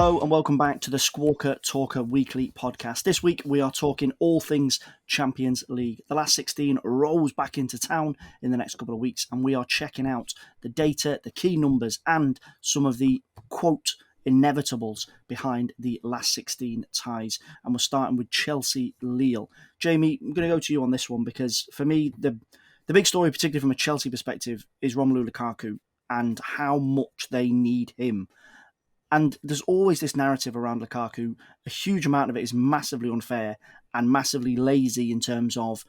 Hello and welcome back to the Squawka Talker Weekly Podcast. This week we are talking all things Champions League. The last 16 rolls back into town in the next couple of weeks and we are checking out the data, the key numbers and some of the, quote, inevitables behind the last 16 ties. And we're starting with Chelsea-Lille. Jamie, I'm going to go to you on this one because for me, the big story, particularly from a Chelsea perspective, is Romelu Lukaku and how much they need him. And there's always this narrative around Lukaku. A huge amount of it is massively unfair and massively lazy in terms of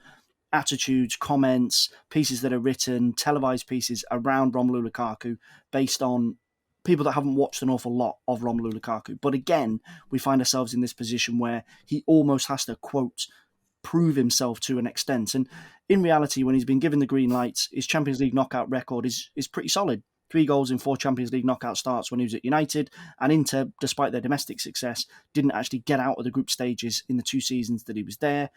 attitudes, comments, pieces that are written, televised pieces around Romelu Lukaku based on people that haven't watched an awful lot of Romelu Lukaku. But again, we find ourselves in this position where he almost has to, quote, prove himself to an extent. And in reality, when he's been given the green lights, his Champions League knockout record is pretty solid. 3 goals in 4 Champions League knockout starts when he was at United, and Inter, despite their domestic success, didn't actually get out of the group stages in the 2 seasons that he was there.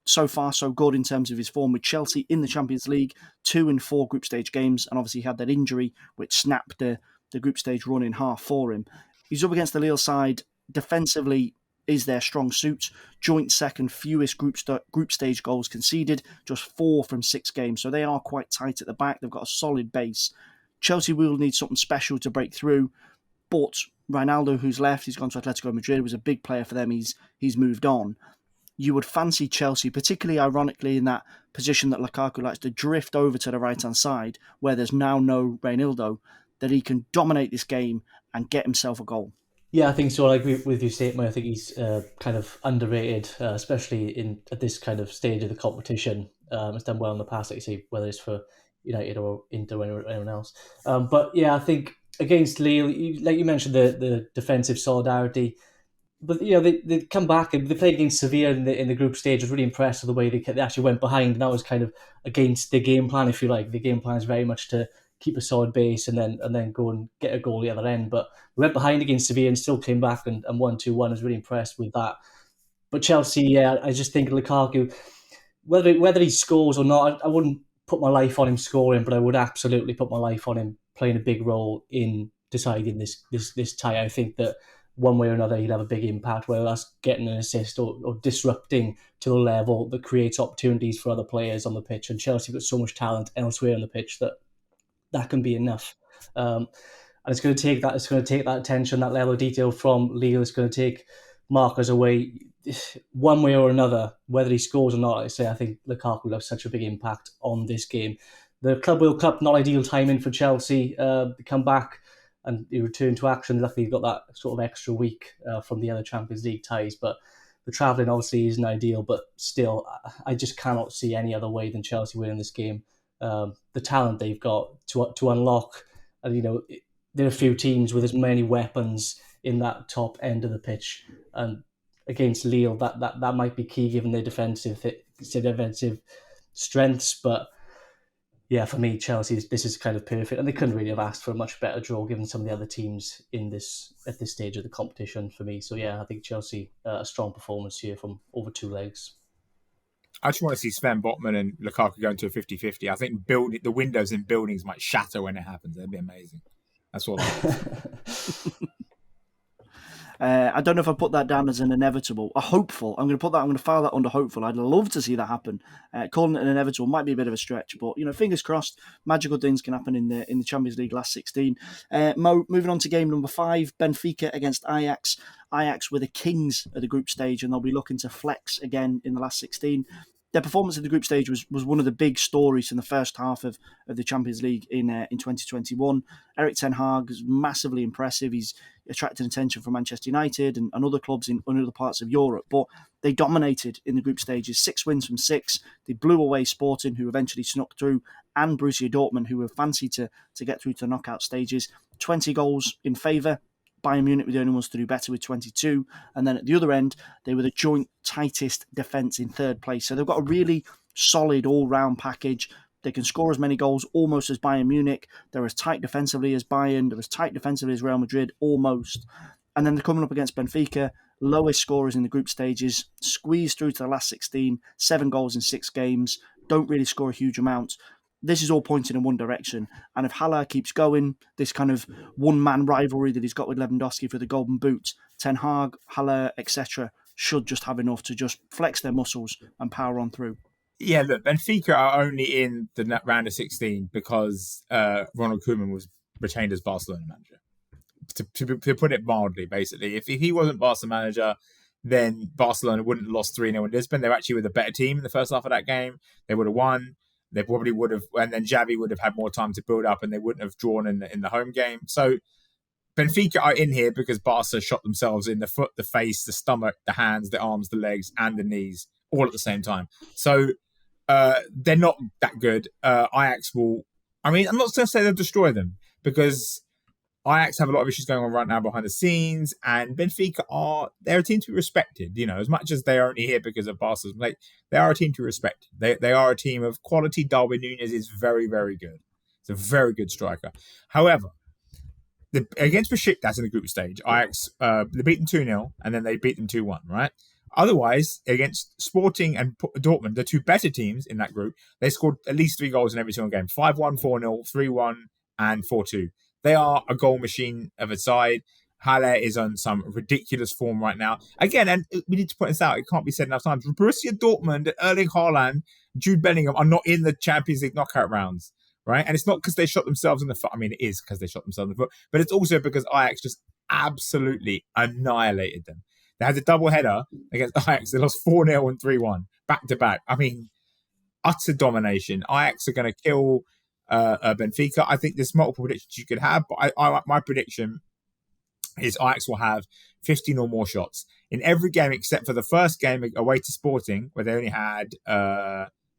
So far, so good in terms of his form with Chelsea in the Champions League, 2 in 4 group stage games, and obviously he had that injury which snapped the group stage run in half for him. He's up against the Lille side. Defensively is their strong suit. Joint second, fewest group stage goals conceded, just 4 from 6 games. So they are quite tight at the back. They've got a solid base. Chelsea will need something special to break through, but Ronaldo, who's left, he's gone to Atletico Madrid, was a big player for them. He's moved on. You would fancy Chelsea, particularly ironically in that position that Lukaku likes to drift over to the right-hand side, where there's now no Ronaldo, that he can dominate this game and get himself a goal. Yeah, I think so. I agree with your statement. I think he's kind of underrated, especially at this kind of stage of the competition. He's done well in the past, like you say, whether it's for United or Inter or anyone else. But yeah, I think against Lille, like you mentioned, the defensive solidarity. But they come back and they played against Sevilla in the group stage. I was really impressed with the way they actually went behind, and that was kind of against the game plan, if you like. The game plan is very much to keep a solid base and then go and get a goal the other end. But we went behind against Sevilla and still came back and won 2-1. I was really impressed with that. But Chelsea, yeah, I just think Lukaku, whether he scores or not, I wouldn't put my life on him scoring, but I would absolutely put my life on him playing a big role in deciding this tie. I think that one way or another he'll have a big impact, whether that's getting an assist or disrupting to the level that creates opportunities for other players on the pitch. And Chelsea have got so much talent elsewhere on the pitch that can be enough. And it's going to take that. It's going to take that attention, that level of detail from Lille. It's going to take markers away. One way or another, whether he scores or not, I think Lukaku will have such a big impact on this game. The Club World Cup, not ideal timing for Chelsea. They come back and they return to action. Luckily, you've got that sort of extra week from the other Champions League ties. But the travelling obviously isn't ideal. But still, I just cannot see any other way than Chelsea winning this game. The talent they've got to unlock, and there are a few teams with as many weapons in that top end of the pitch, and against Lille, that might be key given their defensive strengths. But yeah, for me, Chelsea, this is kind of perfect, and they couldn't really have asked for a much better draw given some of the other teams at this stage of the competition for me. So yeah, I think Chelsea, a strong performance here from over 2 legs. I just want to see Sven Botman and Lukaku going to a 50-50. I think the windows in buildings might shatter when it happens. That'd be amazing. That's all I don't know if I put that down as an inevitable, a hopeful. I'm going to file that under hopeful. I'd love to see that happen. Calling it an inevitable might be a bit of a stretch, but fingers crossed, magical things can happen in the Champions League last 16. Mo, moving on to game number 5, Benfica against Ajax. Ajax were the kings of the group stage, and they'll be looking to flex again in the last 16. Their performance at the group stage was one of the big stories in the first half of the Champions League in 2021. Erik ten Hag is massively impressive. He's attracted attention from Manchester United and other clubs in other parts of Europe. But they dominated in the group stages, 6 wins from 6. They blew away Sporting, who eventually snuck through, and Borussia Dortmund, who were fancy to get through to the knockout stages. 20 goals in favour. Bayern Munich were the only ones to do better with 22. And then at the other end, they were the joint tightest defence in 3rd place. So they've got a really solid all-round package. They can score as many goals almost as Bayern Munich. They're as tight defensively as Bayern. They're as tight defensively as Real Madrid, almost. And then they're coming up against Benfica, lowest scorers in the group stages, squeezed through to the last 16, 7 goals in 6 games, don't really score a huge amount. this is all pointing in one direction. And if Haller keeps going, this kind of one-man rivalry that he's got with Lewandowski for the Golden Boot, Ten Hag, Haller, etc., should just have enough to just flex their muscles and power on through. Yeah, look, Benfica are only in the round of 16 because Ronald Koeman was retained as Barcelona manager. To put it mildly, basically. If he wasn't Barcelona manager, then Barcelona wouldn't have lost 3-0 in Lisbon. They were actually with a better team in the first half of that game. They would have won. They probably would have, and then Xavi would have had more time to build up, and they wouldn't have drawn in the home game. So Benfica are in here because Barca shot themselves in the foot, the face, the stomach, the hands, the arms, the legs, and the knees all at the same time. So they're not that good. Ajax will, I'm not going to say they'll destroy them because Ajax have a lot of issues going on right now behind the scenes, and Benfica they're a team to be respected. You know, as much as they are only here because of Barca's mistake, they are a team to respect. They are a team of quality. Darwin Núñez is very, very good. He's a very good striker. However, against Besiktas in the group stage, Ajax they beat them 2-0 and then they beat them 2-1. Right. Otherwise, against Sporting and Dortmund, the two better teams in that group, they scored at least 3 goals in every single game: 5-1, 4-0, 3-1, and 4-2. They are a goal machine of a side. Haller is on some ridiculous form right now. Again, and we need to point this out, it can't be said enough times, Borussia Dortmund, Erling Haaland, Jude Bellingham are not in the Champions League knockout rounds, right? And it's not because they shot themselves in the foot. It is because they shot themselves in the foot, but it's also because Ajax just absolutely annihilated them. They had a double header against Ajax. They lost 4-0 and 3-1, back to back. Utter domination. Ajax are going to kill Benfica. I think there's multiple predictions you could have, but my prediction is Ajax will have 15 or more shots in every game except for the first game away to Sporting, where they only had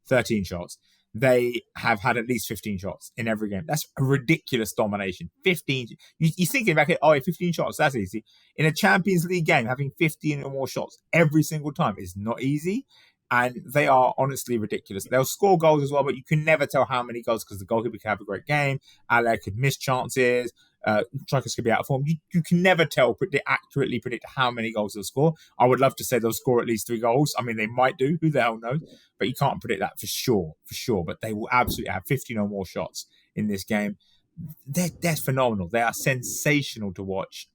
13 shots. They have had at least 15 shots in every game. That's a ridiculous domination. 15. You're thinking back at 15 shots, that's easy. In a Champions League game, having 15 or more shots every single time is not easy. And they are honestly ridiculous. They'll score goals as well, but you can never tell how many goals because the goalkeeper can have a great game. Haller could miss chances. Strikers could be out of form. You can never accurately predict how many goals they'll score. I would love to say they'll score at least 3 goals. They might do. Who the hell knows? But you can't predict that for sure. But they will absolutely have 15 or more shots in this game. They're phenomenal. They are sensational to watch.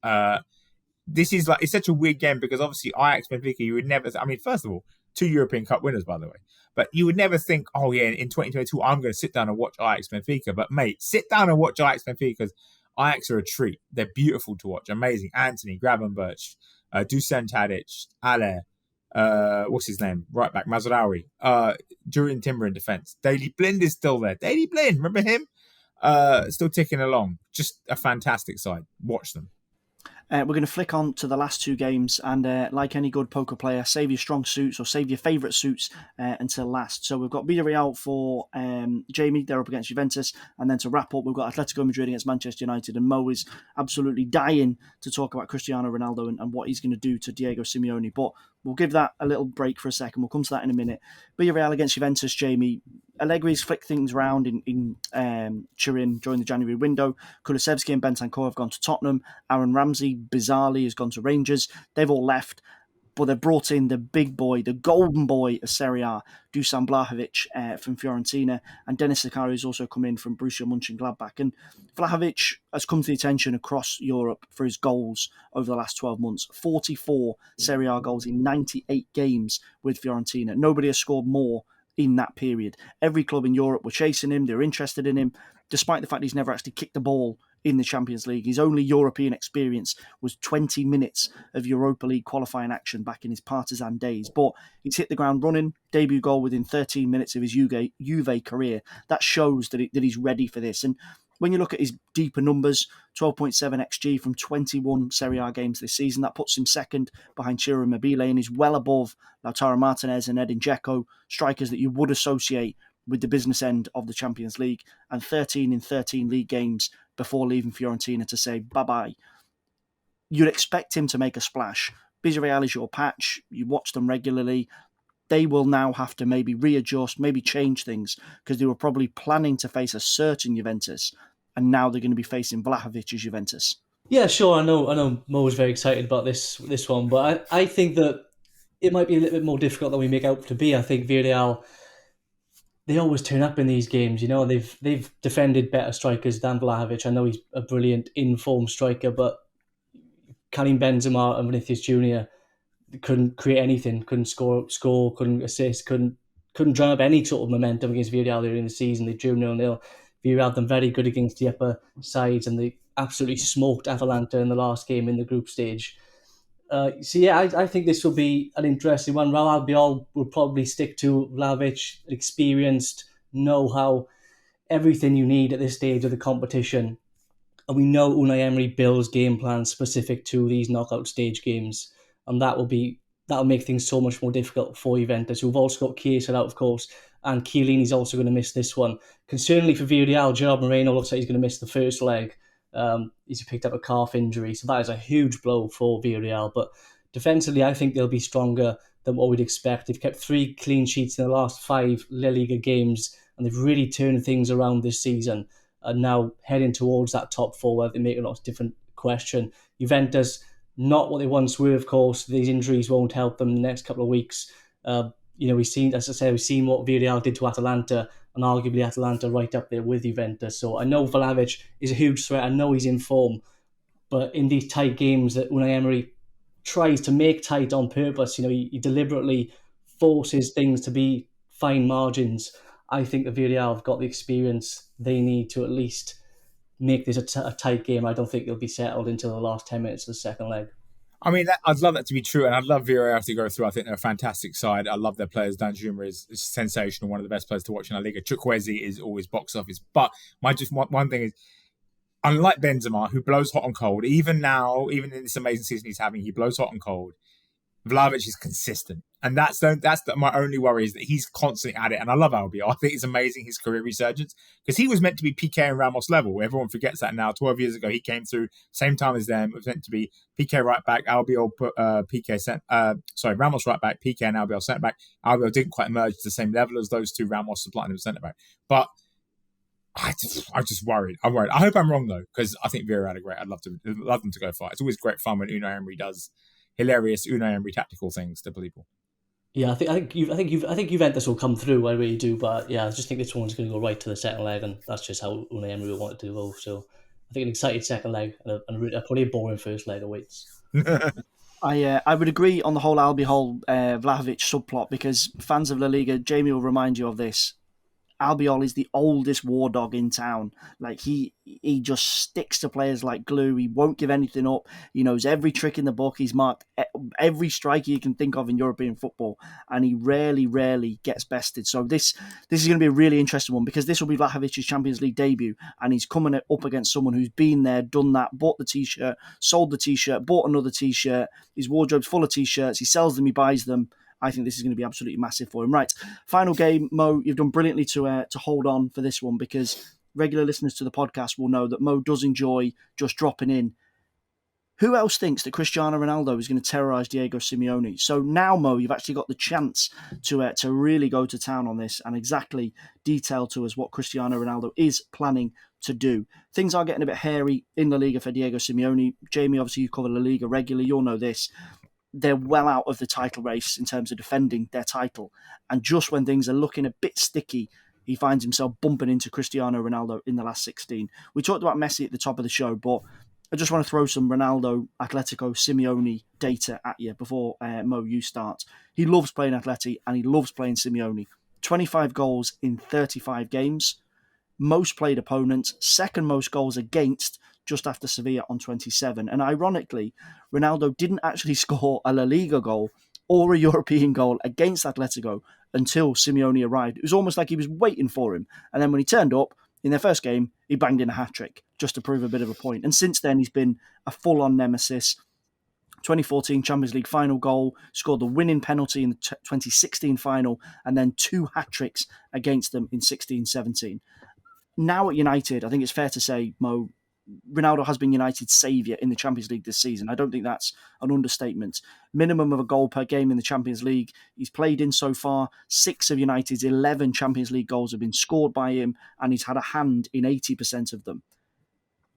This is it's such a weird game because obviously Ajax, Benfica, you would never. First of all, 2 European Cup winners, by the way. But you would never think, in 2022, I'm going to sit down and watch Ajax Benfica. But mate, sit down and watch Ajax Benfica because Ajax are a treat. They're beautiful to watch. Amazing. Anthony, Gravenberch, Dusan Tadic, Haller, what's his name? Right back, Mazraoui, Jurien Timber in defence. Daley Blind is still there. Daley Blind, remember him? Still ticking along. Just a fantastic side. Watch them. We're going to flick on to the last 2 games, and like any good poker player, save your strong suits or save your favourite suits until last. So we've got Villarreal for Jamie, they're up against Juventus, and then to wrap up, we've got Atletico Madrid against Manchester United, and Mo is absolutely dying to talk about Cristiano Ronaldo and what he's going to do to Diego Simeone, but we'll give that a little break for a second. We'll come to that in a minute. Villarreal against Juventus, Jamie. Allegri's flicked things around in Turin during the January window. Kulusevski and Bentancur have gone to Tottenham. Aaron Ramsey, bizarrely, has gone to Rangers. They've all left, but they've brought in the big boy, the golden boy of Serie A, Dušan Vlahović from Fiorentina, and Denis Zakaria has also come in from Borussia Mönchengladbach. And Vlahović has come to the attention across Europe for his goals over the last 12 months. 44 Serie A goals in 98 games with Fiorentina. Nobody has scored more in that period. Every club in Europe were chasing him, they were interested in him, despite the fact he's never actually kicked the ball in the Champions League. His only European experience was 20 minutes of Europa League qualifying action back in his Partizan days. But he's hit the ground running, debut goal within 13 minutes of his Juve career. That shows that he's ready for this. And when you look at his deeper numbers, 12.7 XG from 21 Serie A games this season, that puts him second behind Ciro Immobile and is well above Lautaro Martinez and Edin Dzeko, strikers that you would associate with the business end of the Champions League, and 13 in 13 league games before leaving Fiorentina to say bye-bye. You'd expect him to make a splash. Villarreal is your patch. You watch them regularly. They will now have to maybe readjust, maybe change things, because they were probably planning to face a certain Juventus, and now they're going to be facing Vlahovic's Juventus. Yeah, sure. I know Mo was very excited about this one, but I think that it might be a little bit more difficult than we make out to be. I think Villarreal, they always turn up in these games. You know, they've defended better strikers than Vlahović. I know he's a brilliant in-form striker, but Karim Benzema and Vinicius Junior couldn't create anything, couldn't score, couldn't assist, couldn't drum up any sort of momentum against Villarreal earlier in the season. They drew 0-0. Villarreal had them very good against the upper sides, and they absolutely smoked Atalanta in the last game in the group stage. So yeah, I think this will be an interesting one. Raul Albiol will probably stick to Vlahović, experienced, know-how, everything you need at this stage of the competition. And we know Unai Emery builds game plans specific to these knockout stage games, and that'll make things so much more difficult for Juventus, who've also got Chiesa out, of course, and Chiellini's also going to miss this one. Concerningly for Villarreal, Gerard Moreno looks like he's going to miss the first leg. He's picked up a calf injury, so that is a huge blow for Villarreal. But defensively, I think they'll be stronger than what we'd expect. They've kept 3 clean sheets in the last 5 La Liga games, and they've really turned things around this season. And now heading towards that top 4 where they make a lot of different question. Juventus, not what they once were, of course. These injuries won't help them in the next couple of weeks. We've seen what Villarreal did to Atalanta, and arguably Atalanta right up there with Juventus. So I know Vlahović is a huge threat. I know he's in form. But in these tight games that Unai Emery tries to make tight on purpose, he deliberately forces things to be fine margins. I think the Villarreal have got the experience they need to at least make this a tight game. I don't think they'll be settled until the last 10 minutes of the second leg. I mean, I'd love that to be true, and I'd love Villarreal to go through. I think they're a fantastic side. I love their players. Danjuma is sensational, one of the best players to watch in La Liga. Chukwueze is always box office. But one thing is, unlike Benzema, who blows hot and cold, even now, even in this amazing season he's having, he blows hot and cold. Vlahović is consistent. And that's my only worry, is that he's constantly at it. And I love Albiol. I think it's amazing, his career resurgence, because he was meant to be PK and Ramos level. Everyone forgets that now. 12 years ago, he came through, same time as them. It was meant to be PK right back, Albiol Ramos right back, PK and Albiol centre back. Albiol didn't quite emerge to the same level as those two. Ramos supplying him centre back. But I'm just worried. I'm worried. I hope I'm wrong, though, because I think Villarreal are great. I'd love them to go far. It's always great fun when Unai Emery does hilarious Unai Emery tactical things to people. Yeah, I think Juventus will come through. I really do, but yeah, I just think this one's going to go right to the second leg, and that's just how Unai Emery will want it to go. So I think an excited second leg and probably a boring first leg awaits. I would agree on the whole Albiol Vlahović subplot, because fans of La Liga, Jamie will remind you of this. Albiol is the oldest war dog in town. Like he just sticks to players like glue. He won't give anything up. He knows every trick in the book. He's marked every striker you can think of in European football, and he rarely gets bested. So this is going to be a really interesting one, because this will be Vlahovic's Champions League debut, and he's coming up against someone who's been there, done that, bought the t-shirt, sold the t-shirt, bought another t-shirt. His wardrobe's full of t-shirts. He sells them, he buys them. I think this is going to be absolutely massive for him. Right, final game, Mo, you've done brilliantly to hold on for this one, because regular listeners to the podcast will know that Mo does enjoy just dropping in. Who else thinks that Cristiano Ronaldo is going to terrorise Diego Simeone? So now, Mo, you've actually got the chance to really go to town on this and exactly detail to us what Cristiano Ronaldo is planning to do. Things are getting a bit hairy in La Liga for Diego Simeone. Jamie, obviously you cover La Liga regularly, you'll know this. They're well out of the title race in terms of defending their title. And just when things are looking a bit sticky, he finds himself bumping into Cristiano Ronaldo in the last 16. We talked about Messi at the top of the show, but I just want to throw some Ronaldo, Atletico, Simeone data at you before, Mo, you start. He loves playing Atleti and he loves playing Simeone. 25 goals in 35 games. Most played opponents, second most goals against, just after Sevilla on 27. And ironically, Ronaldo didn't actually score a La Liga goal or a European goal against Atletico until Simeone arrived. It was almost like he was waiting for him. And then when he turned up, in their first game, he banged in a hat-trick just to prove a bit of a point. And since then, he's been a full-on nemesis. 2014 Champions League final goal, scored the winning penalty in the 2016 final, and then 2 hat-tricks against them in 16-17. Now at United, I think it's fair to say, Mo, Ronaldo has been United's saviour in the Champions League this season. I don't think that's an understatement. Minimum of a goal per game in the Champions League. He's played in so far. 6 of United's 11 Champions League goals have been scored by him, and he's had a hand in 80% of them.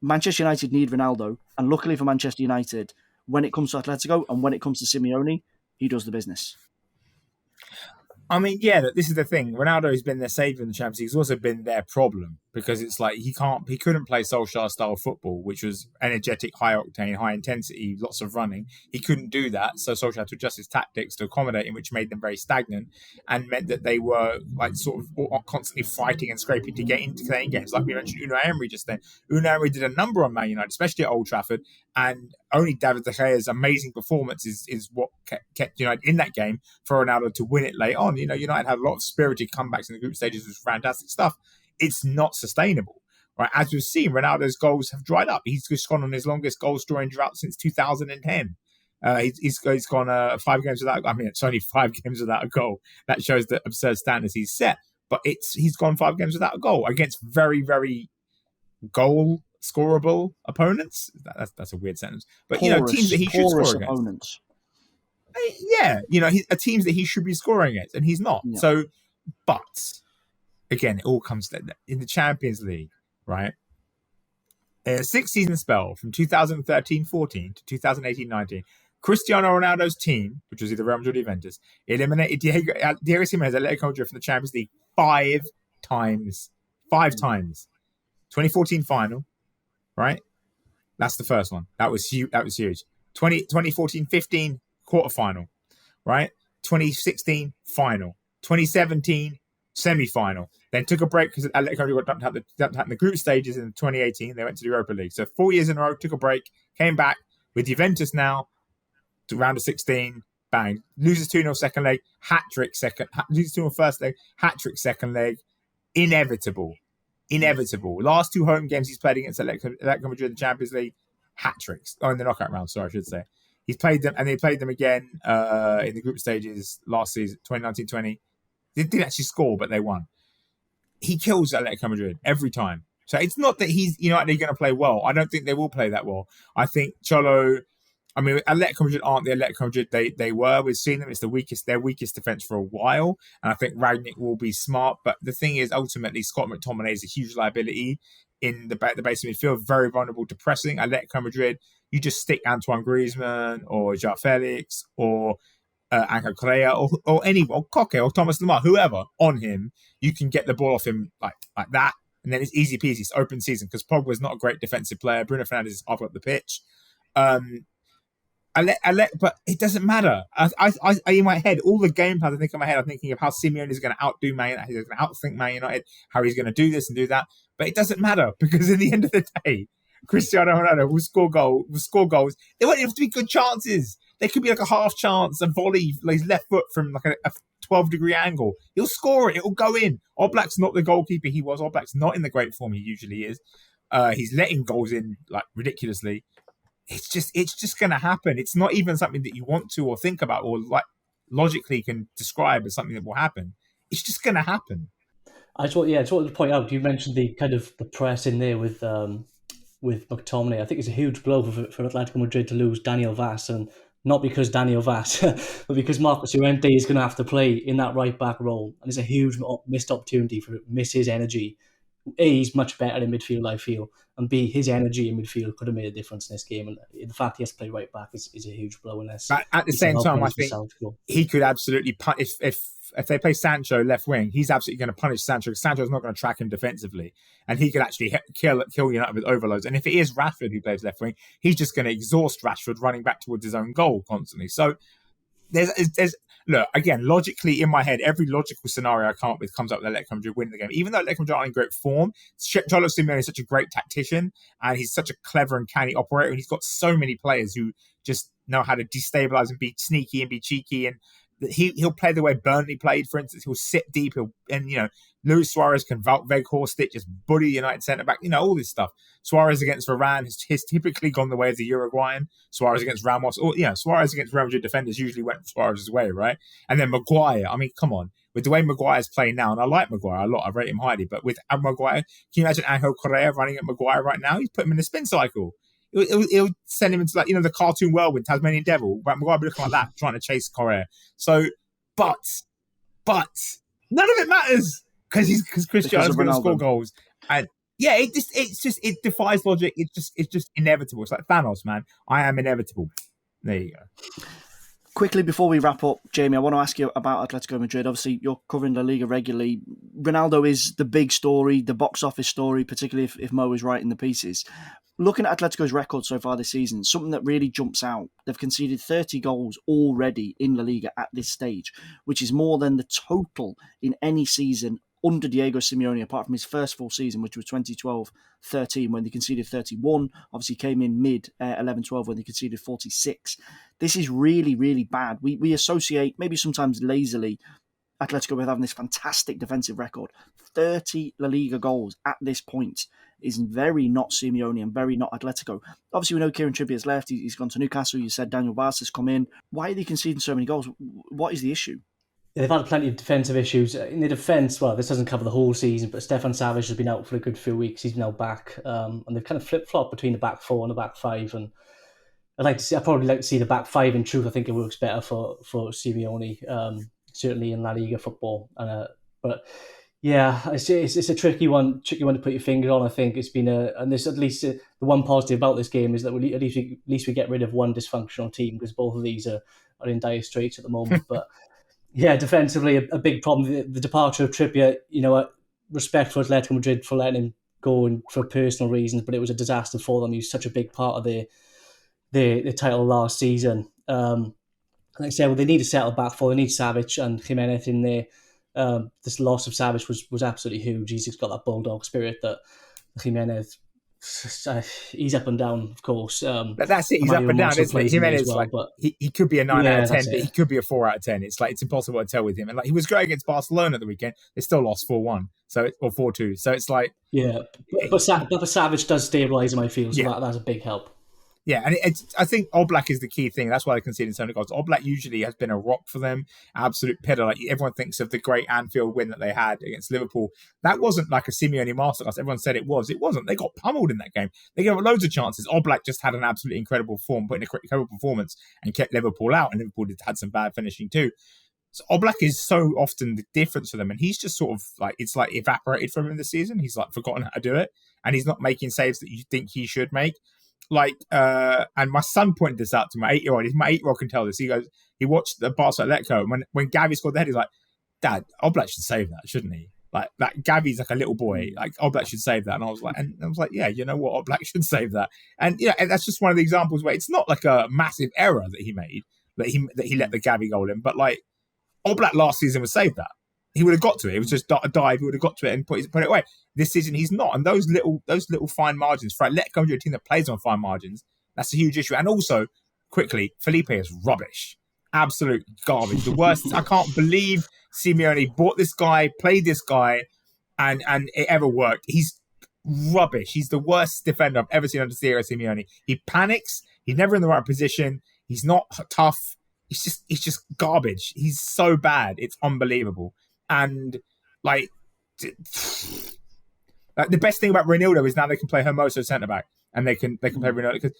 Manchester United need Ronaldo, and luckily for Manchester United, when it comes to Atletico and when it comes to Simeone, he does the business. I mean, yeah, this is the thing. Ronaldo has been their saviour in the Champions League. He's also been their problem because it's like he couldn't play Solskjaer style football, which was energetic, high octane, high intensity, lots of running. He couldn't do that, so Solskjaer had to adjust his tactics to accommodate him, which made them very stagnant and meant that they were like sort of constantly fighting and scraping to get into playing games. Like we mentioned, Unai Emery just then. Unai Emery did a number on Man United, especially at Old Trafford, and only David De Gea's amazing performance is what kept United in that game for Ronaldo to win it late on. United had a lot of spirited comebacks in the group stages, which was fantastic stuff. It's not sustainable, right? As we've seen, Ronaldo's goals have dried up. He's just gone on his longest goal-scoring drought since 2010. He's gone 5 games without. I mean, it's only 5 games without a goal. That shows the absurd standards he's set. But he's gone 5 games without a goal against very, very goal scorable opponents. That's a weird sentence, but teams that he should score against. Opponents. Yeah, teams that he should be scoring against, and he's not. Yeah. So, but again, it all comes to in the Champions League, right? A 6-season spell from 2013-14 to 2018-19. Cristiano Ronaldo's team, which was either Real Madrid or Juventus, eliminated Diego Simeone Atletico Madrid from the Champions League 5 times. 5 times. 2014 final, right? That's the first one. That was huge. 2014-15 quarterfinal, right? 2016 final. 2017 semi-final. Then took a break because Atletico Madrid got dumped out in the group stages in 2018. They went to the Europa League. So 4 years in a row, took a break, came back with Juventus now to round of 16. Bang. Loses 2-0 second leg, hat-trick second. Loses 2-0 first leg, hat-trick second leg. Inevitable. Last 2 home games he's played against Atletico Madrid in the Champions League, hat-tricks. Oh, in the knockout round, sorry, I should say. He's played them, and they played them again in the group stages last season, 2019-20. They didn't actually score, but they won. He kills Atletico Madrid every time. So it's not that they're going to play well. I don't think they will play that well. I think Atletico Madrid aren't the Atletico Madrid they were. We've seen them. It's their weakest defence for a while. And I think Rangnick will be smart. But the thing is, ultimately, Scott McTominay is a huge liability in the base of midfield, very vulnerable to pressing. Atletico Madrid, you just stick Antoine Griezmann or João Felix or Angel Correa or anyone, or Koke or Thomas Lemar, whoever, on him, you can get the ball off him like that. And then it's easy peasy. It's open season because Pogba's not a great defensive player. Bruno Fernandes is half up the pitch. But it doesn't matter. I in my head, all the game plans I'm thinking of how Simeone is going to outdo Man United, he's going to outthink Man United, how he's going to do this and do that. But it doesn't matter because in the end of the day, Cristiano Ronaldo will score goals. They won't have to be good chances. They could be like a half chance, a volley, like his left foot from like a 12-degree angle. He'll score it. It'll go in. Oblak's not the goalkeeper he was. Oblak's not in the great form he usually is. He's letting goals in like ridiculously. It's just going to happen. It's not even something that you want to or think about or like logically can describe as something that will happen. It's just going to happen. I just wanted to point out, you mentioned the kind of the press in there with McTominay. I think it's a huge blow for Atletico Madrid to lose Daniel Vaz, and not because Daniel Vaz, but because Marcos Llorente is going to have to play in that right back role, and it's a huge missed opportunity for miss his energy. A, he's much better in midfield, I feel, and B, his energy in midfield could have made a difference in this game. And the fact he has to play right back is a huge blow. Unless, but at the same time, I think he could absolutely if they play Sancho left wing, he's absolutely going to punish Sancho because Sancho's not going to track him defensively, and he could actually kill United with overloads. And if it is Rashford who plays left wing, he's just going to exhaust Rashford running back towards his own goal constantly. So there's look, again, logically in my head, every logical scenario I come up with comes up with Atletico Madrid winning the game. Even though Atletico Madrid aren't in great form, Cholo Simeone is such a great tactician and he's such a clever and canny operator, and he's got so many players who just know how to destabilize and be sneaky and be cheeky, and he'll play the way Burnley played, for instance. He'll sit deep, Luis Suarez can Weghorst it, just bully United centre-back, all this stuff. Suarez against Varane has typically gone the way of the Uruguayan. Suarez against Ramos, Suarez against Real Madrid defenders usually went Suarez's way, right? And then Maguire, I mean, come on. With the way Maguire's playing now, and I like Maguire a lot, I rate him highly, but with Maguire, can you imagine Angel Correa running at Maguire right now? He's put him in the spin cycle. It'll send him into the cartoon whirlwind, Tasmanian Devil. Maguire will be looking like that, trying to chase Correa. So, but none of it matters because Cristiano's going to score goals, and it defies logic. It's just inevitable. It's like Thanos, man. I am inevitable. There you go. Quickly before we wrap up, Jamie, I want to ask you about Atletico Madrid. Obviously, you're covering La Liga regularly. Ronaldo is the big story, the box office story, particularly if Mo is writing the pieces. Looking at Atletico's record so far this season, something that really jumps out. They've conceded 30 goals already in La Liga at this stage, which is more than the total in any season under Diego Simeone, apart from his first full season, which was 2012-13, when they conceded 31. Obviously came in mid 11-12 when they conceded 46. This is really, really bad. We associate, maybe sometimes lazily, Atletico with having this fantastic defensive record. 30 La Liga goals at this point is very not Simeone and very not Atletico. Obviously, we know Kieran Trippier's left. He's gone to Newcastle. You said Daniel Vaz has come in. Why are they conceding so many goals? What is the issue? They've had plenty of defensive issues. In the defence, well, this doesn't cover the whole season, but Stefan Savic has been out for a good few weeks. He's now back. And they've kind of flip-flopped between the back four and the back five. And I'd probably like to see the back five in truth. I think it works better for Simeone, certainly in La Liga football. But yeah, it's a tricky one to put your finger on. I think it's been and there's at least the one positive about this game is that at least we get rid of one dysfunctional team, because both of these are in dire straits at the moment. But yeah, defensively a big problem. The departure of Trippier, respect for Atletico Madrid for letting him go for personal reasons, but it was a disaster for them. He was such a big part of the title last season. Like I said, they need to settle back for. They need Savic and Jimenez in there. This loss of Savic was absolutely huge. He's just got that bulldog spirit that Jimenez. He's up and down, of course. That's it. He's up and down, isn't it? Jimenez, he could be a 9 out of 10, but he could be a 4 out of 10. It's impossible to tell with him. And he was great against Barcelona at the weekend. They still lost 4-1, or 4-2. So it's like, but Savic does stabilise in my field, so that's a big help. Yeah, and I think Oblak is the key thing. That's why they conceded so many goals. Oblak usually has been a rock for them, absolute pillar. Like everyone thinks of the great Anfield win that they had against Liverpool. That wasn't like a Simeone masterclass. Everyone said it was. It wasn't. They got pummeled in that game. They gave loads of chances. Oblak just had an absolutely incredible performance and kept Liverpool out. And Liverpool had some bad finishing too. So Oblak is so often the difference for them, and he's just sort of like it's like evaporated from him this season. He's like forgotten how to do it, and he's not making saves that you think he should make. And my son pointed this out to my 8-year-old. My 8-year-old can tell this. He goes, he watched the Barca Atletico, and when Gavi scored the head, he's like, "Dad, Oblak should save that, shouldn't he? Like Gavi's like a little boy. Like Oblak should save that." And I was like, yeah, you know what, Oblak should save that. And and that's just one of the examples where it's not like a massive error that he made that he let the Gavi goal in, but like Oblak last season would save that. He would have got to it. It was just a dive. He would have got to it and put it away. This season, he's not. And those little fine margins for Atletico Madrid, a team that plays on fine margins, that's a huge issue. And also, quickly, Felipe is rubbish. Absolute garbage. The worst. I can't believe Simeone bought this guy, played this guy, and it ever worked. He's rubbish. He's the worst defender I've ever seen under Diego Simeone. He panics. He's never in the right position. He's not tough. He's just garbage. He's so bad. It's unbelievable. And the best thing about Ronaldo is now they can play Hermoso centre back, and they can play Ronaldo, because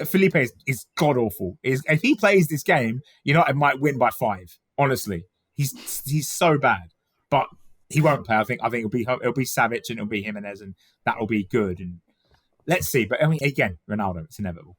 Felipe is god awful. If he plays this game, United might win by 5. Honestly, he's so bad, but he won't play. I think it'll be Savic and it'll be Jimenez, and that'll be good. And let's see. But I mean, again, Ronaldo, it's inevitable.